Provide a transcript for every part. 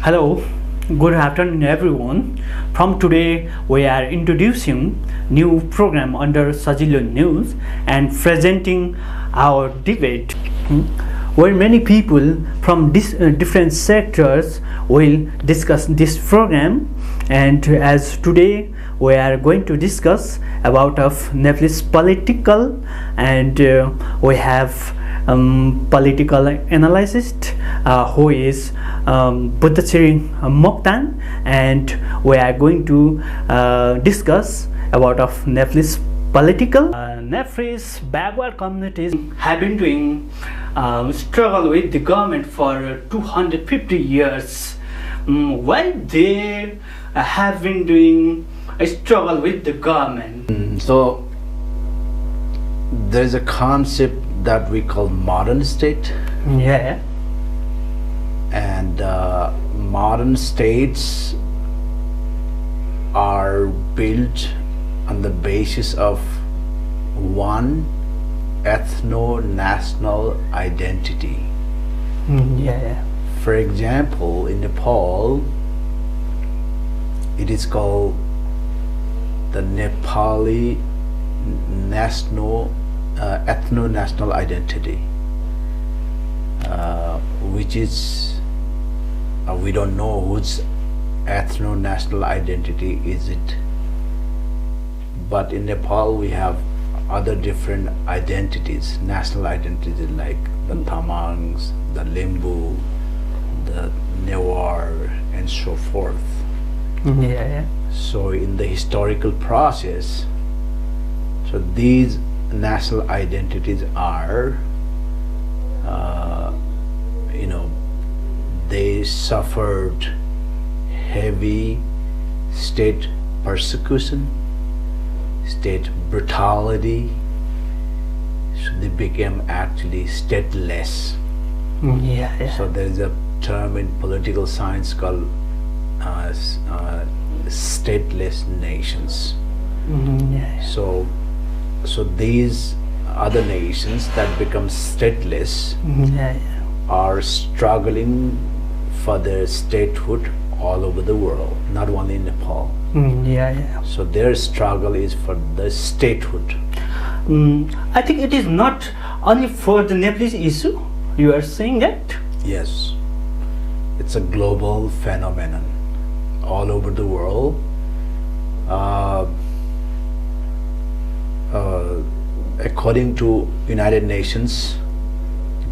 Hello, good afternoon everyone. From today we are introducing new program under Sajilo News and presenting our debate where many people from different sectors will discuss this program. And as today we are going to discuss about of Nepal's political and we have political analyst who is Buddhachiri Mokhtan, and we are going to discuss about of Nepal's political. Nepal's backward communities have been doing struggle with the government for 250 years. Why they have been doing a struggle with the government? So there is a concept that we call modern state. Yeah. And modern states are built on the basis of one ethno-national identity. Yeah. For example, in Nepal, it is called the Nepali ethno-national identity, which is we don't know whose ethno-national identity is it, but in Nepal we have other different identities, national identities, like the Tamangs, the Limbu, the Newar, and so forth. Yeah. So in the historical process, so these national identities are they suffered heavy state persecution, state brutality, so they became actually stateless. Yeah. So there is a term in political science called stateless nations. Yeah. So these other nations that become stateless are struggling for their statehood all over the world, not only in Nepal. Yeah. So their struggle is for the statehood. I think it is not only for the Nepalese issue. You are saying that? Yes, it's a global phenomenon all over the world. According to United Nations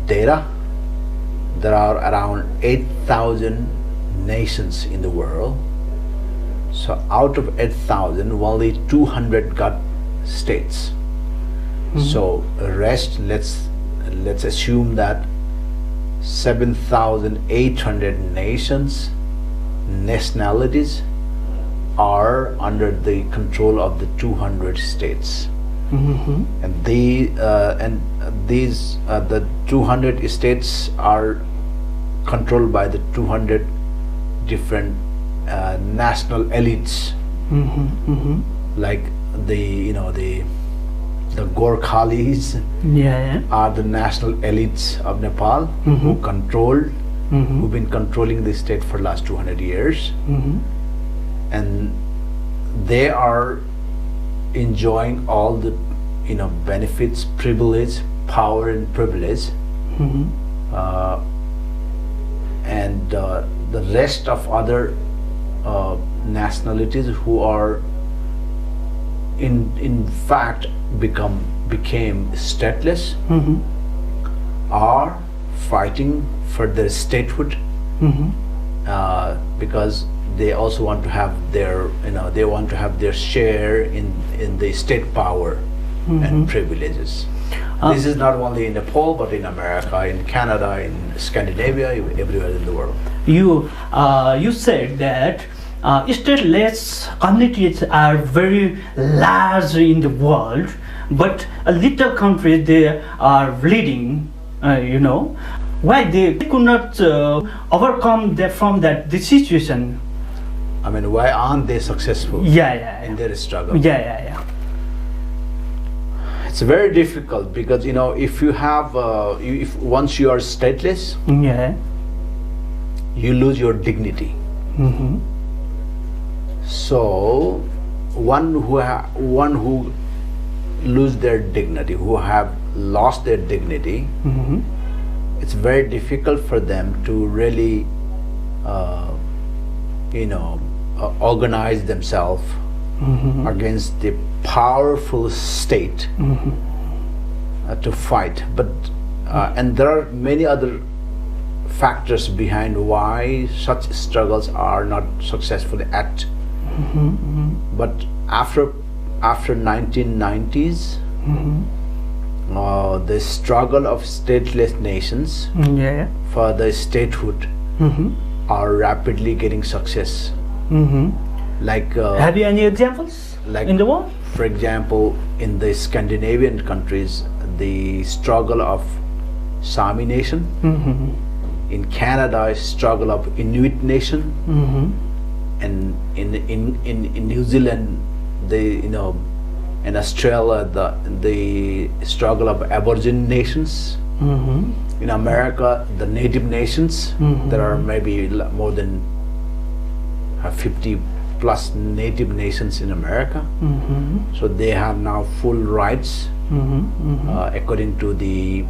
data, there are around 8,000 nations in the world. So out of 8,000, only 200 got states. So the rest, let's assume that 7,800 nationalities are under the control of the 200 states. And the 200 states are controlled by the 200 different national elites, like the Gorkhalis are the national elites of Nepal who've been controlling the state for the last 200 years, and they are enjoying all the benefits, privilege, power and privilege, and the rest of other nationalities who are in fact became stateless are fighting for their statehood, because they also want to have their share in the state power and privileges. This is not only in Nepal but in America, in Canada, in Scandinavia, everywhere in the world. You said that stateless communities are very large in the world, but little countries they are bleeding. Why they could not overcome from the situation? I mean, why aren't they successful in their struggle? Yeah. It's very difficult because if you have if once you are stateless, you lose your dignity. Mm-hmm. So one who lose their dignity, who have lost their dignity, Mm-hmm. it's very difficult for them to really organize themselves Mm-hmm. against the powerful state to fight. But and there are many other factors behind why such struggles are not successful at. But after 1990s, the struggle of stateless nations Yeah. for the statehood Mm-hmm. are rapidly getting success. Mm-hmm. Like Have you any examples like in the world? for example, in the Scandinavian countries, the struggle of Sami nation. Mm-hmm. In Canada, struggle of Inuit nation. Mm-hmm. And in New Zealand, in Australia, the struggle of Aboriginal nations. Mm-hmm. In America, the native nations. There are maybe more than 50 plus native nations in America. Mm-hmm. So they have now full rights Mm-hmm. according to the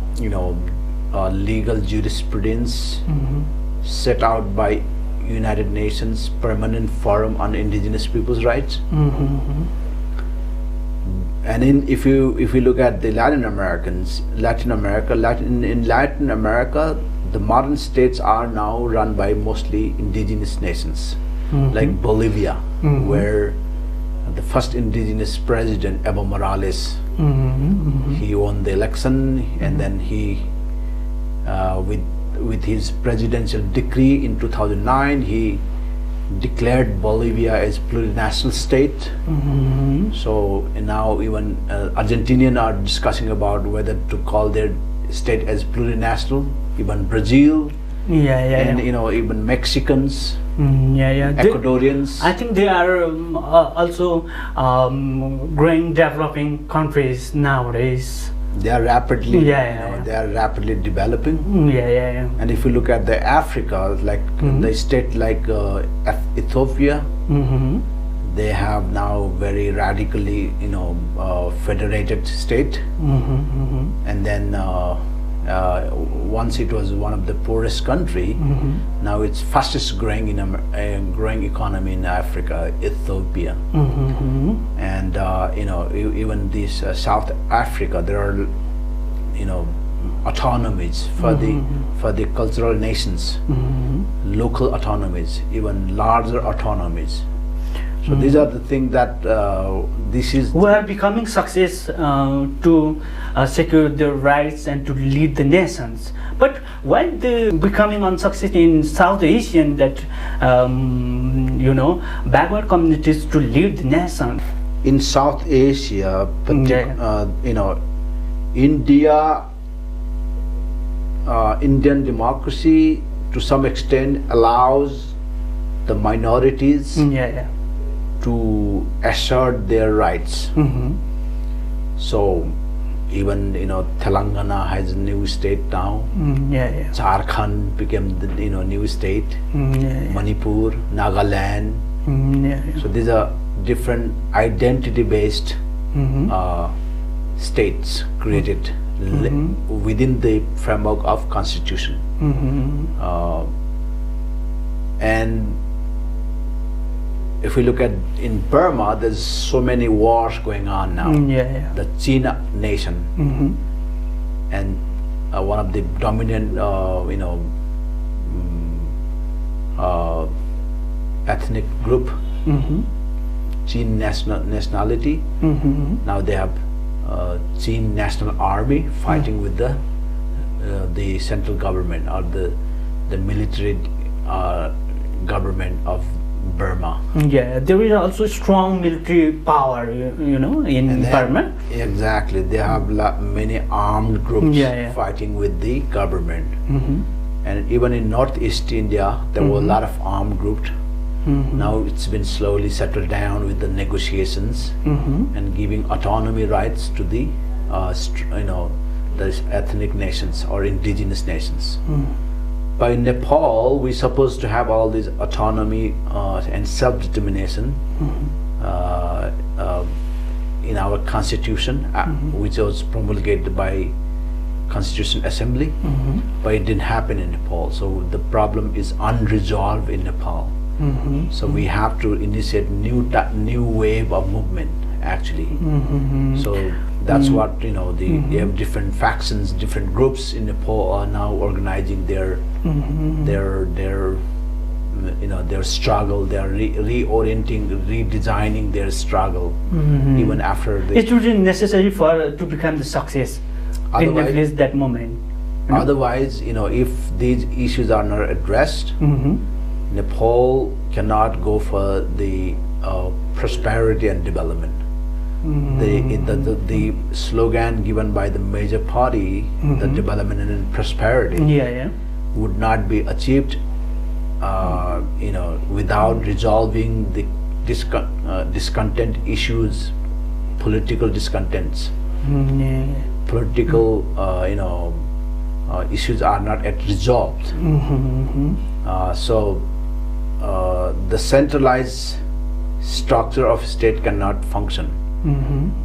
legal jurisprudence set out by United Nations Permanent Forum on Indigenous Peoples' Rights. Mm-hmm. And if you look at the Latin America, the modern states are now run by mostly indigenous nations, like Bolivia, where the first indigenous president, Evo Morales, he won the election, and then he, with his presidential decree in 2009, he declared Bolivia as plurinational state. So now even Argentinians are discussing about whether to call their state as plurinational. Even Brazil, and even Mexicans, Ecuadorians. I think they are also growing, developing countries nowadays. They are rapidly, Yeah. they are rapidly developing. Yeah. And if you look at the Africa, like the state like Ethiopia, Mm-hmm. they have now very radically, federated state. And then once it was one of the poorest country, now it's fastest growing growing economy in Africa, Ethiopia. And even this South Africa, there are autonomies for the cultural nations, local autonomies, even larger autonomies. So these are the things that we are becoming success to secure the rights and to lead the nations. But while they becoming unsuccess in South Asian, that backward communities to lead the nation. In South Asia, Indian democracy to some extent allows the minorities to assert their rights. So even Telangana has a new state now. Jharkhand became the new state. Manipur, Nagaland. So these are different identity-based states created within the framework of constitution. And if we look at in Burma, there's so many wars going on now. The China nation, and one of the dominant, ethnic group, Chin nationality. Now they have Chin National Army fighting with the central government or the military government of Burma. There is also strong military power, in Burma. Exactly, they have many armed groups fighting with the government. And even in Northeast India, there were a lot of armed groups. Now it's been slowly settled down with the negotiations and giving autonomy rights to the the ethnic nations or indigenous nations. By Nepal, we're supposed to have all this autonomy and self-determination in our constitution, which was promulgated by Constitution Assembly, but it didn't happen in Nepal. So the problem is unresolved in Nepal. So we have to initiate new wave of movement, actually. So that's what, you know, they have different factions, different groups in Nepal are now organizing their you know, their struggle. They are reorienting, redesigning their struggle, even after the. It wouldn't necessary for to become the success in at least that moment. Otherwise, you know, if these issues are not addressed, Nepal cannot go for the prosperity and development. The slogan given by the major party, the development and prosperity, would not be achieved, you know, without resolving the discontent issues, political discontents. Political, you know, issues are not yet resolved. So the centralized structure of state cannot function.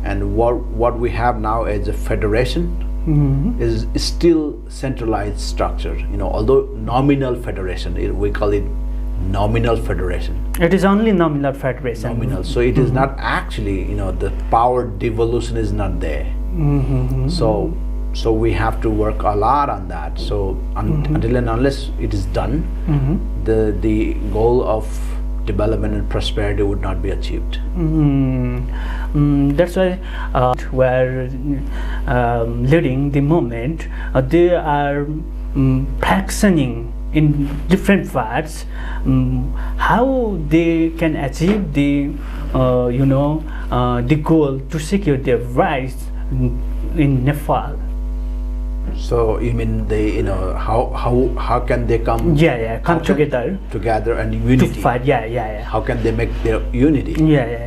And what we have now as a federation is still centralized structure. You know, although nominal federation, we call it nominal federation. It is only nominal federation. Nominal. So it is not actually, you know, the power devolution is not there. So we have to work a lot on that. So until and unless it is done, the goal of development and prosperity would not be achieved. That's why we're leading the movement. They are fractioning in different parts. How they can achieve the you know, the goal to secure their rights in Nepal. So you mean they, you know, how can they come? Come together and unity to fight. How can they make their unity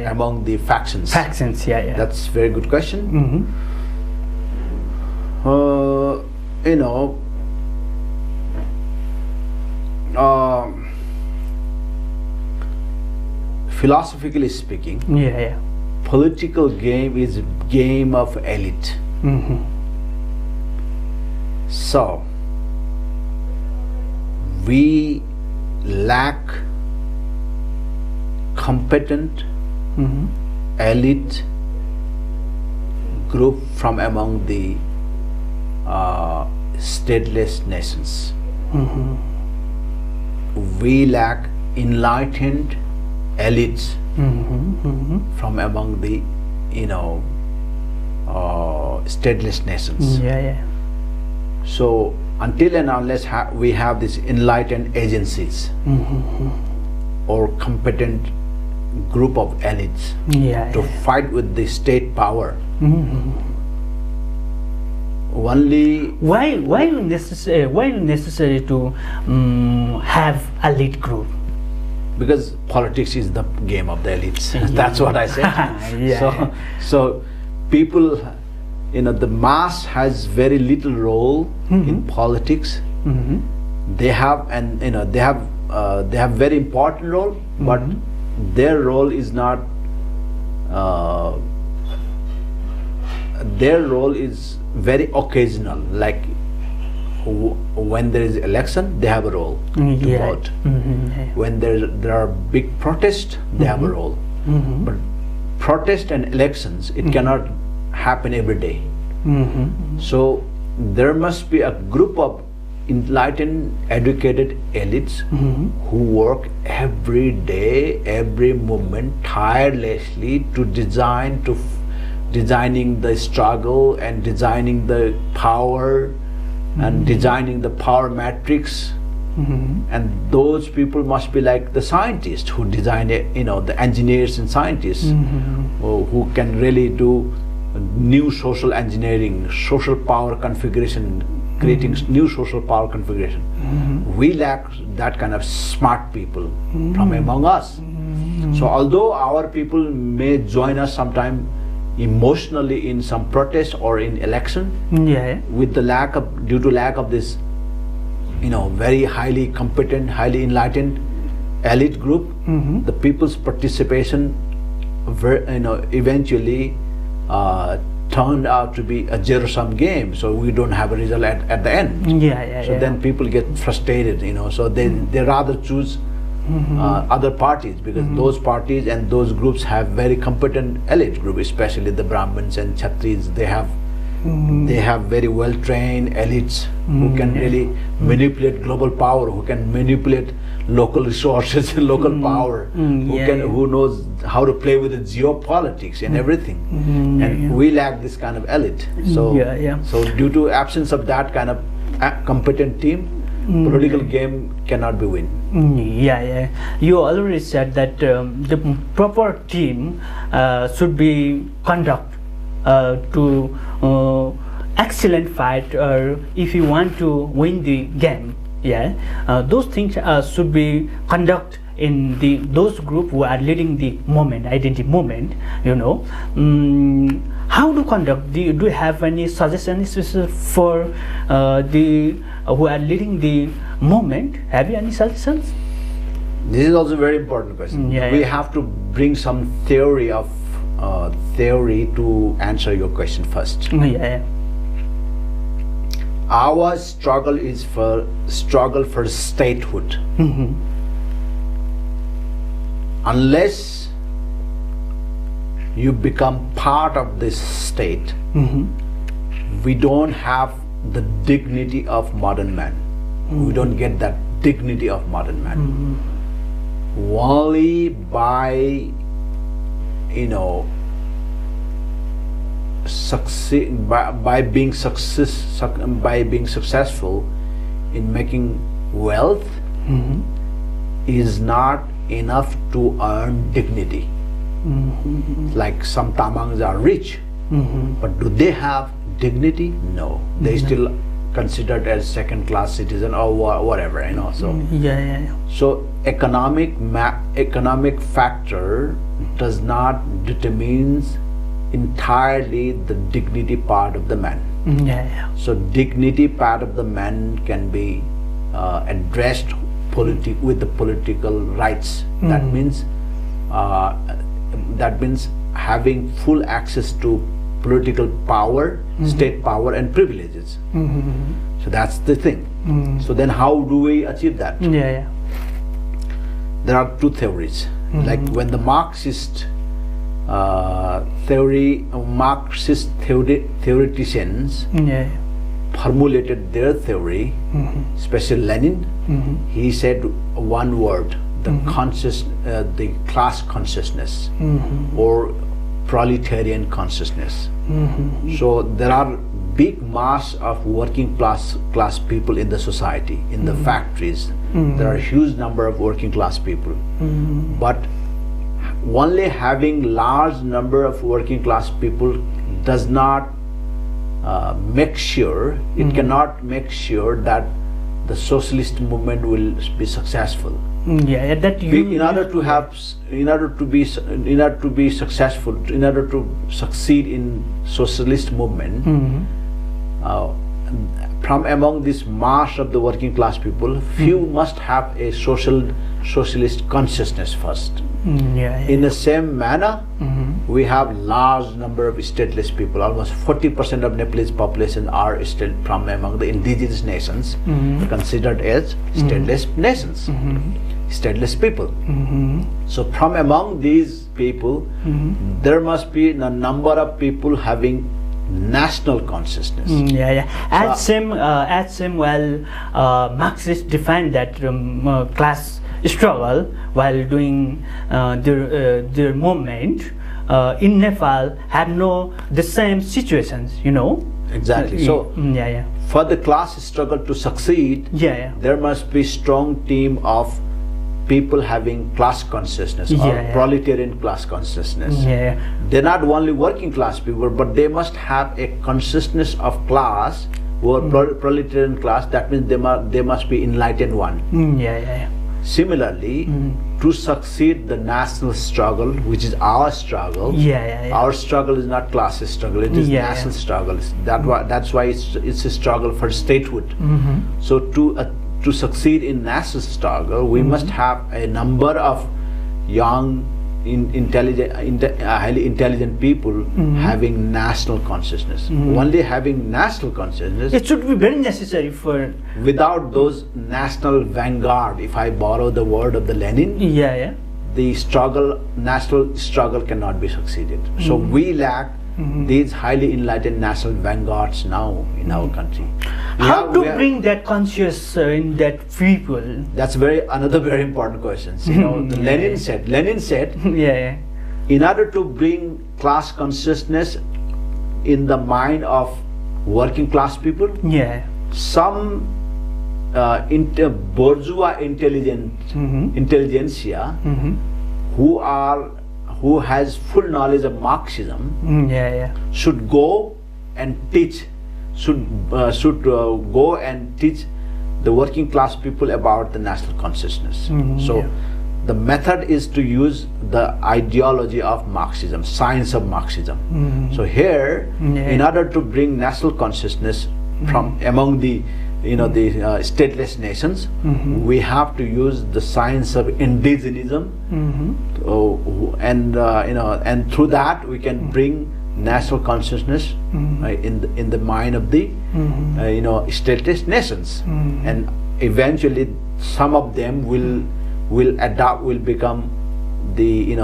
among the factions? That's a very good question. You know, philosophically speaking, political game is a game of elite. So we lack competent elite group from among the stateless nations. We lack enlightened elites from among the, you know, stateless nations. So until and unless we have these enlightened agencies or competent group of elites to fight with the state power, only why necessary to have a elite group? Because politics is the game of the elites. That's what I said. So people, you know, the mass has very little role in politics. They have, and you know, they have very important role, but their role is not. Their role is very occasional. Like when there is election, they have a role to vote. When there are big protests, they have a role. But protest and elections, it cannot happen every day. So there must be a group of enlightened, educated elites who work every day, every moment, tirelessly to designing the struggle and designing the power and designing the power matrix. And those people must be like the scientists who design it, you know, the engineers and scientists who can really do new social engineering, social power configuration, creating new social power configuration. We lack that kind of smart people from among us. So although our people may join us sometime emotionally in some protest or in election, with the due to lack of this very highly competent, highly enlightened elite group. The people's participation eventually turned out to be a zero-sum game, so we don't have a result at the end. So then people get frustrated, so they rather choose other parties, because those parties and those groups have very competent elite group, especially the Brahmins and Kshatris. They have very well-trained elites who can really manipulate global power, who can manipulate local resources and local power, who knows how to play with the geopolitics and everything. And we lack this kind of elite. So due to absence of that kind of competent team, political game cannot be win. You already said that the proper team should be conduct to excellent fight, or if you want to win the game, those things should be conduct in those group who are leading the movement, identity movement. How to conduct? Do you have any suggestions for the who are leading the movement? Have you any suggestions? This is also a very important question. We have to bring some theory to answer your question first. Our struggle is for statehood. Unless you become part of this state, we don't have the dignity of modern man. We don't get that dignity of modern man. Only by succeed by being successful in making wealth is not enough to earn dignity. Like some Tamangs are rich, but do they have dignity? No, they still considered as second-class citizen or whatever, So economic factor does not determines entirely the dignity part of the man. So dignity part of the man can be addressed with the political rights. That means having full access to political power, state power and privileges. So that's the thing. So then how do we achieve that? There are two theories. Like when the Marxist theoreticians formulated their theory, especially Lenin, he said one word, the class consciousness or proletarian consciousness. So there are big mass of working class people in the society, in the factories. There are a huge number of working class people, but only having large number of working class people does not make sure, it cannot make sure that the socialist movement will be successful. In order to succeed in socialist movement, from among this mass of the working class people, few must have a socialist consciousness first. In the same manner, we have large number of stateless people. Almost 40% of Nepalese population are still from among the indigenous nations, considered as stateless nations, stateless people. So from among these people, there must be a number of people having national consciousness. Marxists defined that class struggle while doing their movement in Nepal had the same situations, Exactly. So for the class struggle to succeed, there must be strong team of people having class consciousness or proletarian class consciousness. They're not only working class people, but they must have a consciousness of class or proletarian class. That means they must be enlightened one. Similarly, to succeed the national struggle, which is our struggle, our struggle is not class struggle, it is national struggle. That's why it's a struggle for statehood. So to to succeed in national struggle, we must have a number of young, highly intelligent people having national consciousness. Only having national consciousness, it should be very necessary for. Without those national vanguard, if I borrow the word of the Lenin, the national struggle cannot be succeeded. So we lack these highly enlightened national vanguards now in our country. How to bring that conscious in that people? That's another very important question. You know, Lenin said, in order to bring class consciousness in the mind of working class people, some bourgeois intelligentsia who has full knowledge of Marxism should go and teach go and teach the working class people about the national consciousness. So the method is to use the ideology of Marxism, science of Marxism. So here, in order to bring national consciousness from among the stateless nations, we have to use the science of indigenism, and through that we can bring national consciousness in the mind of the stateless nations, and eventually some of them will become the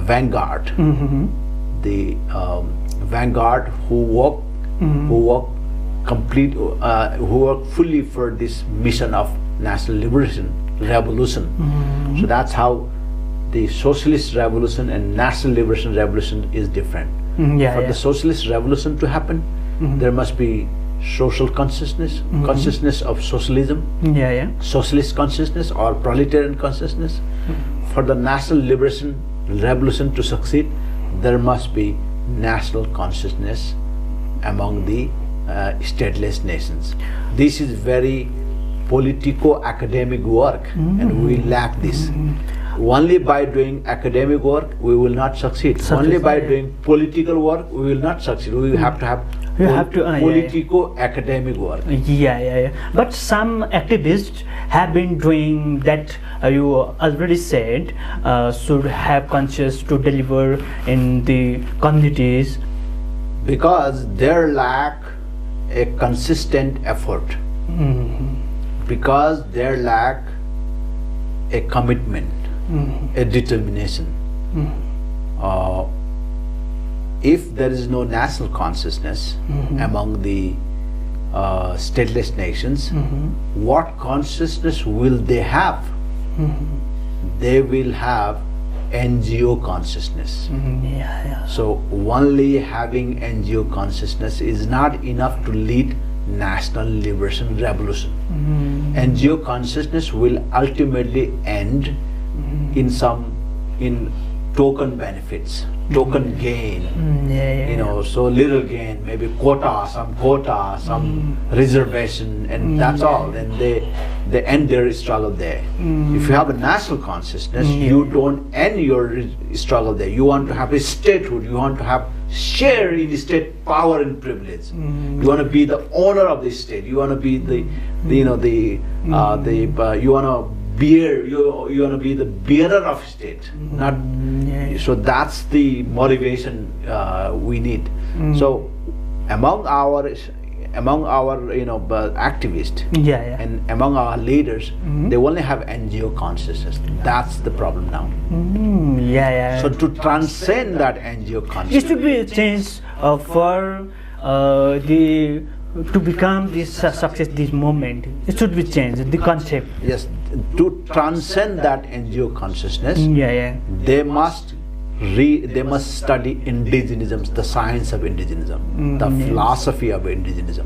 vanguard, the vanguard who work fully for this mission of national revolution. So that's how the socialist revolution and national revolution is different. For the socialist revolution to happen, there must be social consciousness, consciousness of socialism, socialist consciousness or proletarian consciousness. For the national revolution to succeed, there must be national consciousness among the stateless nations. This is very politico-academic work, and we lack this. Only by doing academic work we will not succeed. Only by doing political work we will not succeed. We have to have politico-academic work. But some activists have been doing that. You already said should have conscious to deliver in the communities, because there lack a consistent effort, because there lack a commitment, a determination. If there is no national consciousness among the stateless nations, what consciousness will they have? They will have NGO consciousness. So only having NGO consciousness is not enough to lead national liberation revolution. NGO consciousness will ultimately end in token benefits, token gain, so little gain, maybe some reservation, and that's all. Then they end their struggle there. If you have a national consciousness, you don't end your struggle there. You want to have a statehood. You want to have share in the state power and privilege. You want to be the owner of the state. You want to be you want to be the bearer of state, not. So that's the motivation we need. So among our activists and among our leaders, they only have NGO consciousness. That's the problem now. So to transcend that NGO consciousness, it should be a change for to become this success, this movement. It should be changed, the concept. Yes, to transcend that NGO consciousness, they must study indigenism, the science of indigenism, the philosophy of indigenism.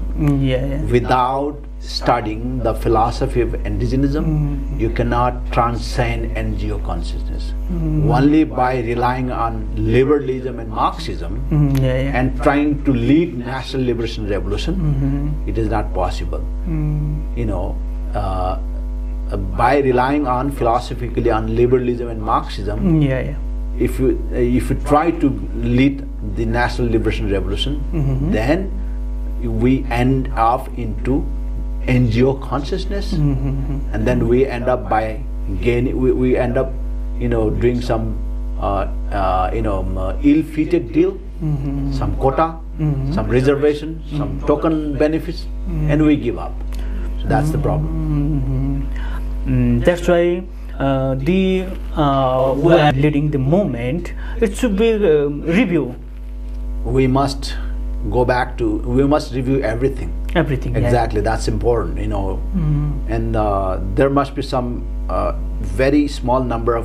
Without studying the philosophy of indigenism, you cannot transcend NGO consciousness. Only by relying on liberalism and Marxism and trying to lead national liberation revolution, it is not possible. By relying on philosophically on liberalism and Marxism, if you try to lead the national liberation revolution, then we end up into NGO consciousness, and then we end up by gaining. We end up, doing some ill-fated deal, some quota, some reservation, some token benefits, and we give up. So that's the problem. That's why we are leading the movement. It should be review. We must go back to. We must review everything. Everything. Exactly. That's important. And there must be some very small number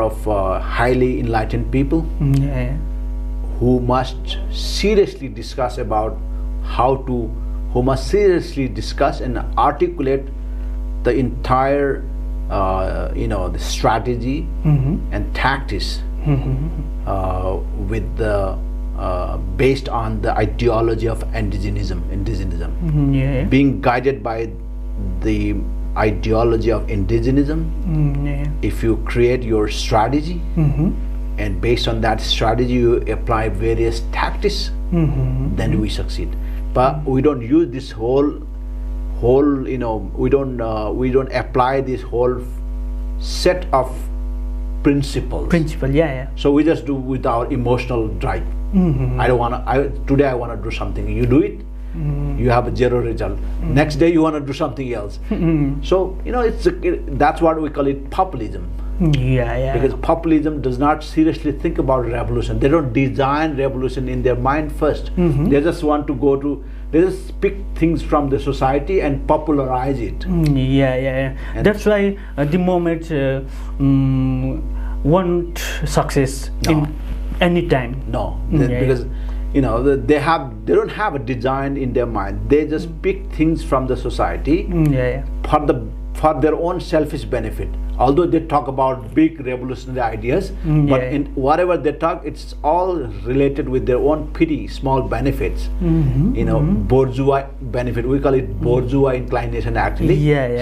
of highly enlightened people who must seriously discuss about who must seriously discuss and articulate the entire the strategy and tactics with the based on the ideology of indigenism, being guided by the ideology of indigenism. If you create your strategy and based on that strategy you apply various tactics, then we succeed. But we don't use this whole we don't apply this whole set of principles. So we just do with our emotional drive. Today I want to do something. You do it, you have a zero result. Next day you want to do something else. So that's what we call it populism. Because populism does not seriously think about revolution. They don't design revolution in their mind first. They just want to they just pick things from the society and popularize it. And that's why the moment want success in any time. Because they don't have a design in their mind. They just pick things from the society for their own selfish benefit. Although they talk about big revolutionary ideas, but in whatever they talk, it's all related with their own petty small benefits. Bourgeois benefit. We call it bourgeois inclination actually.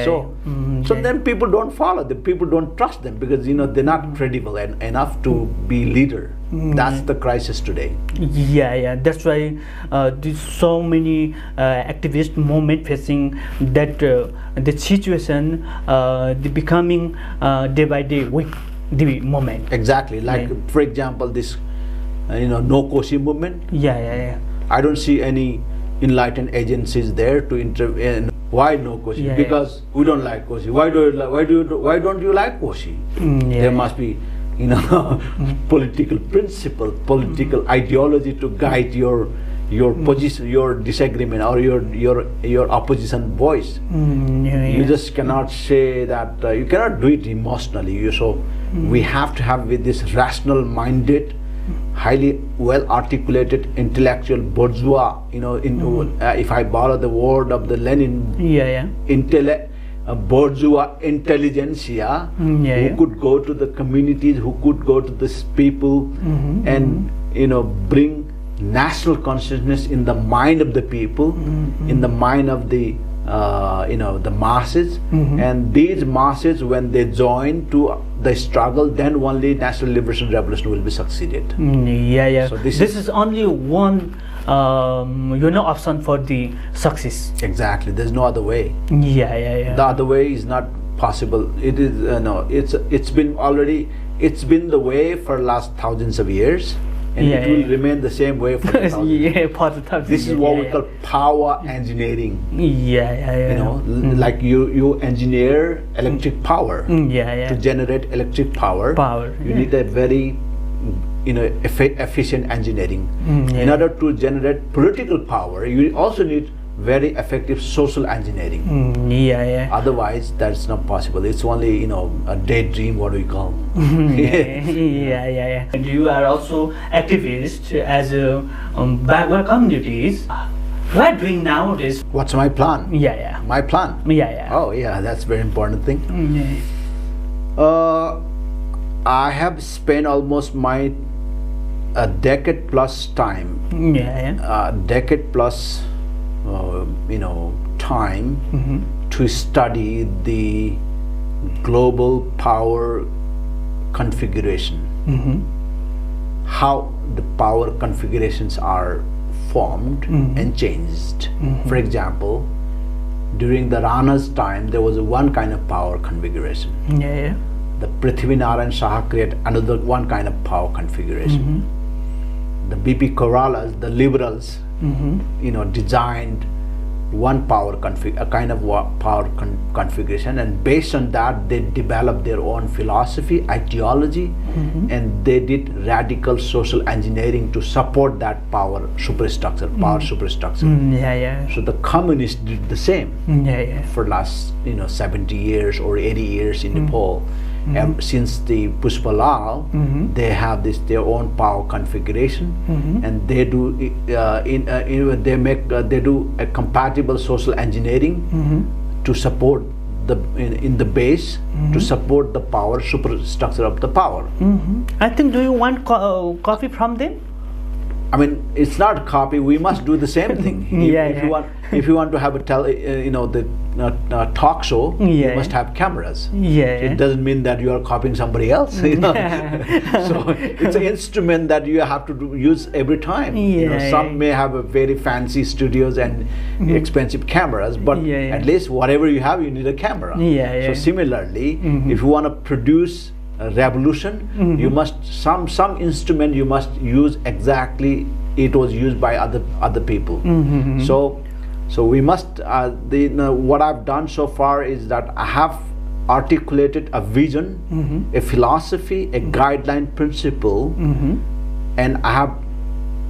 So then people don't follow them. People don't trust them because they're not credible enough to be leader. That's the crisis today. That's why there's so many activist movement facing that the situation, the becoming day by day weak, the moment. Exactly. Like for example, this no Koshi movement. I don't see any enlightened agencies there to intervene. Why no Koshi? Because we don't like Koshi. Why don't you like Koshi? There must be political principle, political ideology to guide your position, your disagreement, or your opposition voice. You just cannot say that. You cannot do it emotionally. We have to have with this rational-minded, highly well-articulated intellectual bourgeois. If I borrow the word of the Lenin, bourgeois intelligentsia who could go to the communities, who could go to the people, and bring national consciousness in the mind of the people, in the mind of the the masses, and these masses, when they join to the struggle, then only national liberation revolution will be succeeded. So this is only one option for the success. Exactly. There's no other way. The other way is not possible. It is it's been the way for last thousands of years, and it will remain the same way for the thousands. This is what we call power engineering. Like you engineer electric power to generate electric power. You need a very efficient engineering. In order to generate political power, you also need very effective social engineering. Otherwise, that's not possible. It's only a daydream, what we call. And you are also activist as backward communities. What are you doing nowadays? What's my plan? My plan? Oh yeah, that's a very important thing. I have spent almost a decade plus time. Decade plus time to study the global power configuration, how the power configurations are transformed and changed. For example, during the Rana's time, there was one kind of power configuration. Yeah. The Prithvinarayan Shah created another one kind of power configuration. The BP Koralas, the liberals, designed one power configuration, and based on that they developed their own philosophy, ideology, and they did radical social engineering to support that power superstructure. So the communists did the same for last 70 years or 80 years in Nepal. Since the Pushpalal, they have their own power configuration, and they do they do a compatible social engineering to support in the base to support the power superstructure of the power. I think, do you want coffee from them? I mean, it's not copy. We must do the same thing. If you want to have a talk show, you must have cameras. It doesn't mean that you are copying somebody else. So it's an instrument that you have to use every time. Some may have a very fancy studios and expensive cameras, but at least whatever you have, you need a camera. So similarly, if you want to produce a revolution, you must some instrument you must use exactly it was used by other people. So we must what I've done so far is that I have articulated a vision, a philosophy, a guideline principle, and I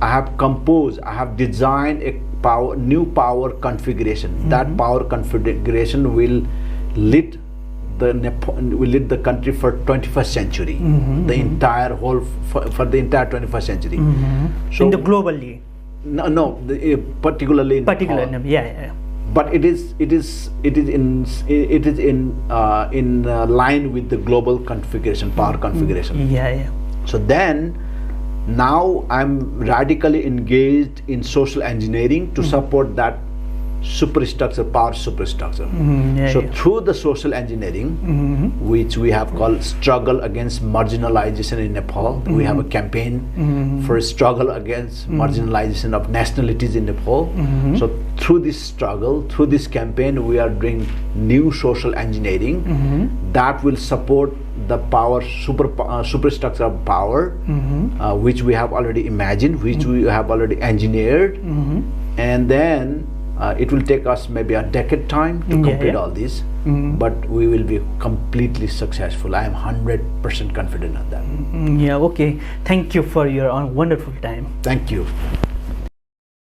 have designed a new power configuration. That power configuration will lead the country for 21st century, the entire for the entire 21st century. So in the globally, particularly in Nepal. But it is in line with the global configuration, power configuration. So then, now I'm radically engaged in social engineering to support that superstructure, power superstructure. So through the social engineering, which we have called struggle against marginalization in Nepal, we have a campaign for a struggle against marginalization of nationalities in Nepal. So through this struggle, through this campaign, we are doing new social engineering that will support the power superstructure of power, which we have already imagined, which we have already engineered, and then it will take us maybe a decade time to complete all this, but we will be completely successful. I am 100% confident on that. Okay. Thank you for your wonderful time. Thank you.